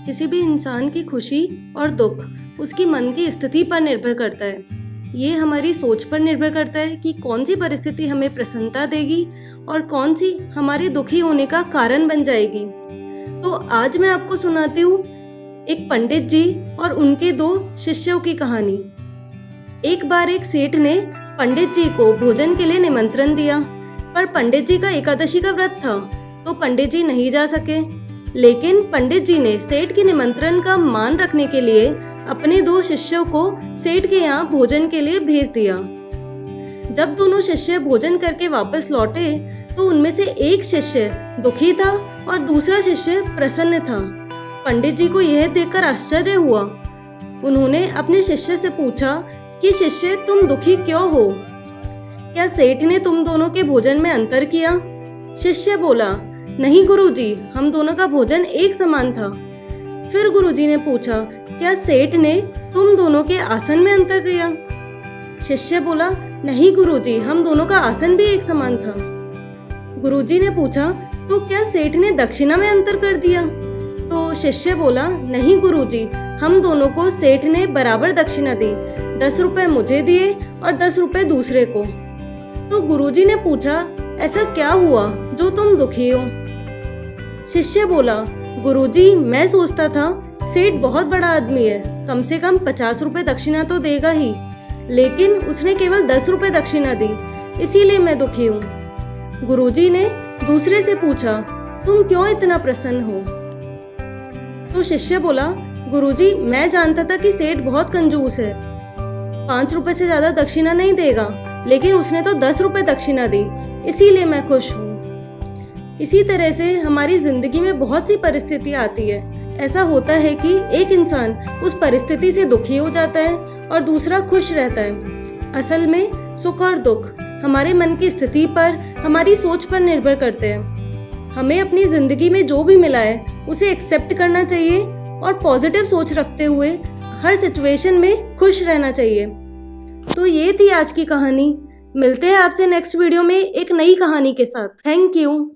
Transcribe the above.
किसी भी इंसान की खुशी और दुख उसकी मन की स्थिति पर निर्भर करता है। ये हमारी सोच पर निर्भर करता है कि कौन सी परिस्थिति हमें प्रसन्नता देगी और कौन सी हमारे दुखी होने का कारण बन जाएगी। तो आज मैं आपको सुनाती हूँ एक पंडित जी और उनके दो शिष्यों की कहानी। एक बार एक सेठ ने पंडित जी को भोजन के लिए निमंत्रण दिया, पर पंडित जी का एकादशी का व्रत था तो पंडित जी नहीं जा सके। लेकिन पंडित जी ने सेठ के निमंत्रण का मान रखने के लिए अपने दो शिष्यों को सेठ के यहाँ भोजन के लिए भेज दिया। जब दोनों शिष्य भोजन करके वापस लौटे तो उनमें से एक शिष्य दुखी था और दूसरा शिष्य प्रसन्न था। पंडित जी को यह देखकर आश्चर्य हुआ। उन्होंने अपने शिष्य से पूछा कि शिष्य, तुम दुखी क्यों हो? क्या सेठ ने तुम दोनों के भोजन में अंतर किया? शिष्य बोला, नहीं गुरुजी, हम दोनों का भोजन एक समान था। फिर गुरुजी ने पूछा, क्या सेठ ने तुम दोनों के आसन में अंतर किया? शिष्य बोला, नहीं गुरुजी, हम दोनों का आसन भी एक समान था। गुरुजी ने पूछा, तो क्या सेठ ने दक्षिणा में अंतर कर दिया? तो शिष्य बोला, नहीं गुरुजी, हम दोनों को सेठ ने बराबर दक्षिणा दी। 10 रुपए मुझे दिए और 10 रुपए दूसरे को। तो गुरुजी ने पूछा, ऐसा क्या हुआ जो तुम दुखी हो? शिष्य बोला, गुरुजी, मैं सोचता था सेठ बहुत बड़ा आदमी है, कम से कम 50 रुपए दक्षिणा तो देगा ही, लेकिन उसने केवल 10 रुपए दक्षिणा दी, इसीलिए मैं दुखी हूँ। गुरुजी ने दूसरे से पूछा, तुम क्यों इतना प्रसन्न हो? तो शिष्य बोला, गुरुजी, मैं जानता था कि सेठ बहुत कंजूस है, 5 रुपए से ज्यादा दक्षिणा नहीं देगा, लेकिन उसने तो 10 रुपए दक्षिणा दी, इसीलिए मैं खुश हूँ। इसी तरह से हमारी जिंदगी में बहुत सी परिस्थितियाँ आती है। ऐसा होता है कि एक इंसान उस परिस्थिति से दुखी हो जाता है और दूसरा खुश रहता है। असल में सुख और दुख हमारे मन की स्थिति पर, हमारी सोच पर निर्भर करते हैं। हमें अपनी जिंदगी में जो भी मिला है उसे एक्सेप्ट करना चाहिए और पॉजिटिव सोच रखते हुए हर सिचुएशन में खुश रहना चाहिए। तो ये थी आज की कहानी। मिलते हैं आपसे नेक्स्ट वीडियो में एक नई कहानी के साथ। Thank you.